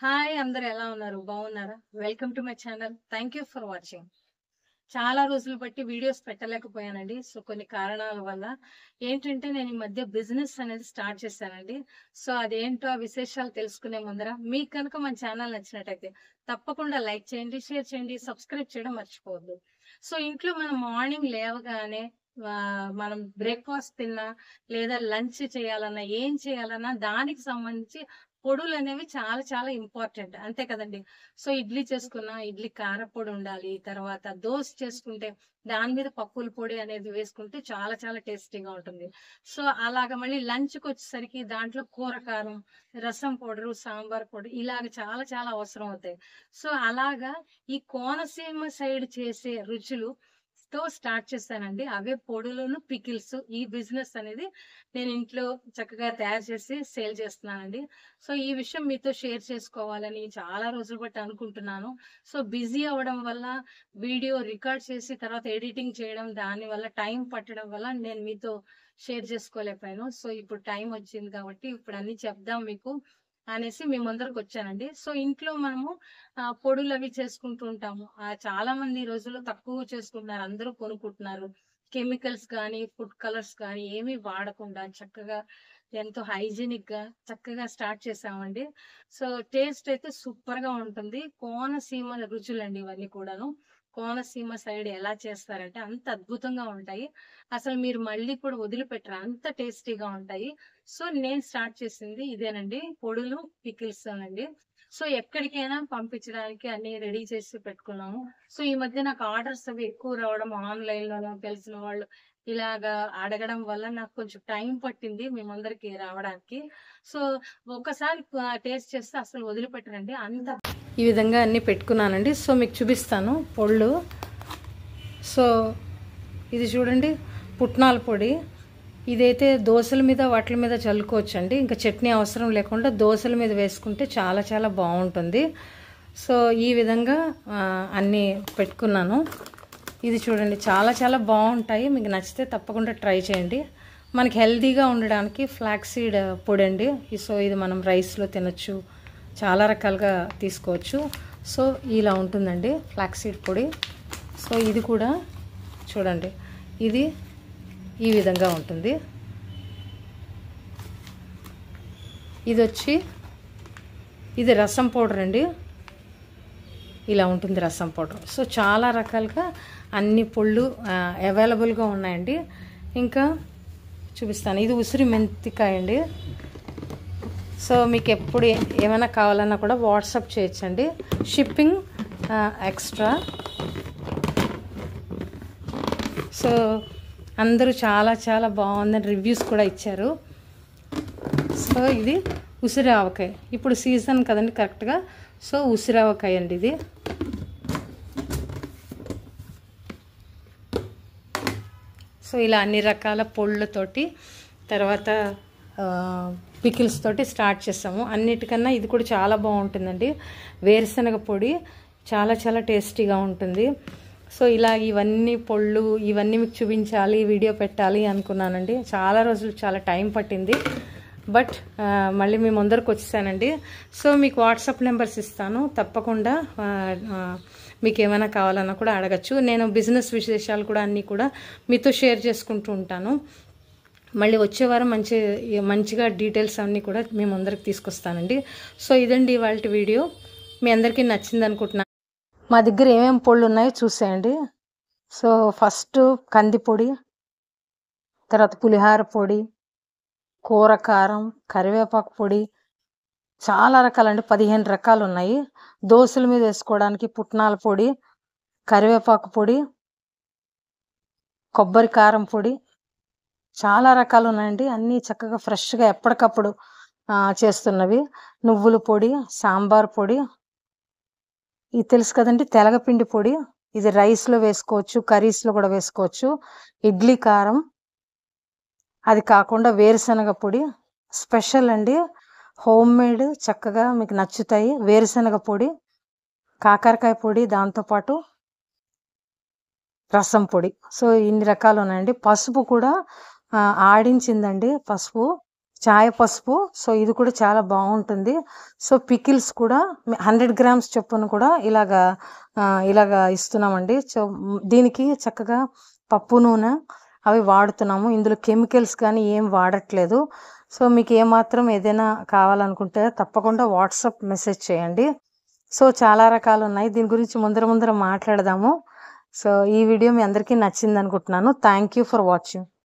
Hi అందరూ ఎలా ఉన్నారు? బాగున్నారా? Welcome to my channel. Thank you for watching. చాలా రోజులు బట్టి వీడియోస్ పెట్టలేకపోయానండి. సో, కొన్ని కారణాల వల్ల. ఏంటంటే నేను ఈ మధ్య బిజినెస్ అనేది స్టార్ట్ చేశానండి. సో, అదేంటో ఆ విశేషాలు తెలుసుకునే ముందర మీకు గనుక మన ఛానల్ నచ్చినట్టయితే తప్పకుండా లైక్ చేయండి, షేర్ చేయండి, సబ్స్క్రైబ్ చేయడం మర్చిపోవద్దు. సో, ఇంట్లో మనం మార్నింగ్ లేవగానే మనం బ్రేక్‌ఫాస్ట్ తిన్నా, లేదా లంచ్ చేయాలన్నా, ఏం చేయాలన్నా దానికి సంబంధించి పొడులనేవి చాలా చాలా ఇంపార్టెంట్. అంతే కదండీ! సో, ఇడ్లీ చేసుకున్నా ఇడ్లీ కారప్పొడి ఉండాలి. తర్వాత దోస చేసుకుంటే దాని మీద పప్పుల పొడి అనేది వేసుకుంటే చాలా చాలా టేస్టీగా ఉంటుంది. సో, అలాగా మళ్ళీ లంచ్‌కొచ్చేసరికి దాంట్లో కూర కారం, రసం పౌడరు, సాంబార్ పొడి ఇలాగ చాలా చాలా అవసరం అవుతాయి. సో, అలాగా ఈ కోనసీమ సైడ్ చేసే రుచులు స్టార్ట్ చేశానండి. అవే పొడులును, పికిల్స్ ఈ బిజినెస్ అనేది నేను ఇంట్లో చక్కగా తయారు చేసి సేల్ చేస్తున్నానండి. సో, ఈ విషయం మీతో షేర్ చేసుకోవాలని చాలా రోజులు బట్టి అనుకుంటున్నాను. సో, బిజీ అవ్వడం వల్ల వీడియో రికార్డ్ చేసి తర్వాత ఎడిటింగ్ చేయడం దానివల్ల టైం పట్టడం వల్ల నేను మీతో షేర్ చేసుకోలేకపోయాను. సో, ఇప్పుడు టైం వచ్చింది కాబట్టి ఇప్పుడు అన్నీ చెప్దాం మీకు అనేసి మీ ముందరకొచ్చానండి. సో, ఇంట్లో మనము పొడులవి చేసుకుంటూ ఉంటాము. చాలా మంది ఈ రోజుల్లో తక్కువ చేసుకుంటున్నారు. అందరూ కొనుక్కుంటున్నారు. కెమికల్స్ గానీ, ఫుడ్ కలర్స్ గానీ ఏమీ వాడకుండా చక్కగా ఎంతో హైజీనిక్‌గా చక్కగా స్టార్ట్ చేశామండి. సో, టేస్ట్ అయితే సూపర్‌గా ఉంటుంది. కోనసీమ రుచులండి ఇవన్నీ కూడాను. కోనసీమ సైడ్ ఎలా చేస్తారంటే అంత అద్భుతంగా ఉంటాయి. అసలు మీరు మళ్ళీ కూడా వదిలిపెట్టరు. అంత టేస్టీగా ఉంటాయి. సో, నేను స్టార్ట్ చేసింది ఇదేనండి. పొడులు, పికిల్సేనండి. సో, ఎక్కడికైనా పంపించడానికి అన్నీ రెడీ చేసి పెట్టుకున్నాము. సో, ఈ మధ్య నాకు ఆర్డర్స్ అవి ఎక్కువ రావడం ఆన్‌లైన్‌లోనో తెలిసిన వాళ్ళు ఇలాగా అడగడం వల్ల నాకు కొంచెం టైం పట్టింది మీ ముందరికి రావడానికి. సో, ఒక్కసారి టేస్ట్ చేస్తే అసలు వదిలిపెట్టనండి. ఈ విధంగా అన్నీ పెట్టుకున్నానండి. సో, మీకు చూపిస్తాను పొళ్ళు. సో, ఇది చూడండి పుట్నాల పొడి. ఇదైతే దోసల మీద వాటి మీద చల్లుకోవచ్చండి. ఇంకా చట్నీ అవసరం లేకుండా దోసల మీద వేసుకుంటే చాలా చాలా బాగుంటుంది. సో, ఈ విధంగా అన్నీ పెట్టుకున్నాను. ఇది చూడండి చాలా చాలా బాగుంటాయి. మీకు నచ్చితే తప్పకుండా ట్రై చేయండి. మనకి హెల్తీగా ఉండడానికి ఫ్లాక్స్ సీడ్ పొడి అండి. సో, ఇది మనం రైస్లో తినొచ్చు, చాలా రకాలుగా తీసుకోవచ్చు. సో, ఇలా ఉంటుందండి ఫ్లాక్స్ సీడ్ పొడి. సో, ఇది కూడా చూడండి, ఇది ఈ విధంగా ఉంటుంది. ఇది రసం పౌడర్ అండి. ఇలా ఉంటుంది రసం పౌడర్. సో, చాలా రకాలుగా అన్ని పొళ్ళు అవైలబుల్గా ఉన్నాయండి. ఇంకా చూపిస్తాను. ఇది ఉసిరి మెంతికాయ అండి. సో, మీకు ఎప్పుడు ఏమైనా కావాలన్నా కూడా వాట్సాప్ చేయొచ్చండి. Shipping extra. సో, అందరూ చాలా చాలా బాగుందని రివ్యూస్ కూడా ఇచ్చారు. సో, ఇది ఉసిరి ఆవకాయ. ఇప్పుడు సీజన్ కదండి కరెక్ట్గా. సో, ఉసిరి ఆవకాయ అండి ఇది. సో, ఇలా అన్ని రకాల పొళ్ళతోటి తర్వాత పికిల్స్ తోటి స్టార్ట్ చేసాము. అన్నిటికన్నా ఇది కూడా చాలా బాగుంటుందండి. వేరుశనగ పొడి చాలా చాలా టేస్టీగా ఉంటుంది. సో, ఇలా ఇవన్నీ పొళ్ళు ఇవన్నీ మీకు చూపించాలి, వీడియో పెట్టాలి అనుకున్నానండి. చాలా రోజులు చాలా టైం పట్టింది. బట్ మళ్ళీ మీ ముందరకు వచ్చేసానండి. సో, మీకు వాట్సాప్ నెంబర్స్ ఇస్తాను. తప్పకుండా మీకు ఏమైనా కావాలన్నా కూడా అడగచ్చు. నేను బిజినెస్ విశేషాలు కూడా అన్నీ కూడా మీతో షేర్ చేసుకుంటూ ఉంటాను. మళ్ళీ వచ్చే వారం మంచిగా డీటెయిల్స్ అన్నీ కూడా మీ ముందరికి తీసుకొస్తానండి. సో, ఇదండి ఇవాళ వీడియో. మీ అందరికీ నచ్చింది అనుకుంటున్నాను. మా దగ్గర ఏమేమి పొళ్ళు ఉన్నాయో చూసేయండి. సో, ఫస్ట్ కందిపొడి, తర్వాత పులిహార పొడి, కూర కారం, కరివేపాకు పొడి, చాలా రకాలండి. 15 రకాలు ఉన్నాయి. దోశల మీద వేసుకోవడానికి పుట్నాల పొడి, కరివేపాకు పొడి, కొబ్బరి కారం పొడి, చాలా రకాలు ఉన్నాయండి. అన్నీ చక్కగా ఫ్రెష్గా ఎప్పటికప్పుడు చేస్తున్నవి. నువ్వుల పొడి, సాంబార్ పొడి, ఇది తెలుసు కదండి తెలగపిండి పొడి. ఇది రైస్లో వేసుకోవచ్చు, కర్రీస్లో కూడా వేసుకోవచ్చు. ఇడ్లీ కారం, అది కాకుండా వేరుశనగ పొడి స్పెషల్ అండి. హోమ్ మేడ్ చక్కగా మీకు నచ్చుతాయి. వేరుశనగ పొడి, కాకరకాయ పొడి, దాంతోపాటు రసం పొడి. సో, ఇన్ని రకాలు ఉన్నాయండి. పసుపు కూడా ఆడించిందండి. పసుపు చాయ పసుపు. సో ఇది కూడా చాలా బాగుంటుంది. సో పికిల్స్ కూడా 100 గ్రామ్స్ చొప్పున కూడా ఇలాగా ఇస్తున్నామండి. సో దీనికి చక్కగా పప్పు నూనె అవి వాడుతున్నాము. ఇందులో కెమికల్స్ కానీ ఏం వాడట్లేదు. సో మీకు ఏమాత్రం ఏదైనా కావాలనుకుంటే తప్పకుండా వాట్సాప్ మెసేజ్ చేయండి. సో చాలా రకాలు ఉన్నాయి. దీని గురించి ముందర మాట్లాడదాము. సో ఈ వీడియో మీ అందరికీ నచ్చింది అనుకుంటున్నాను. Thank you for watching.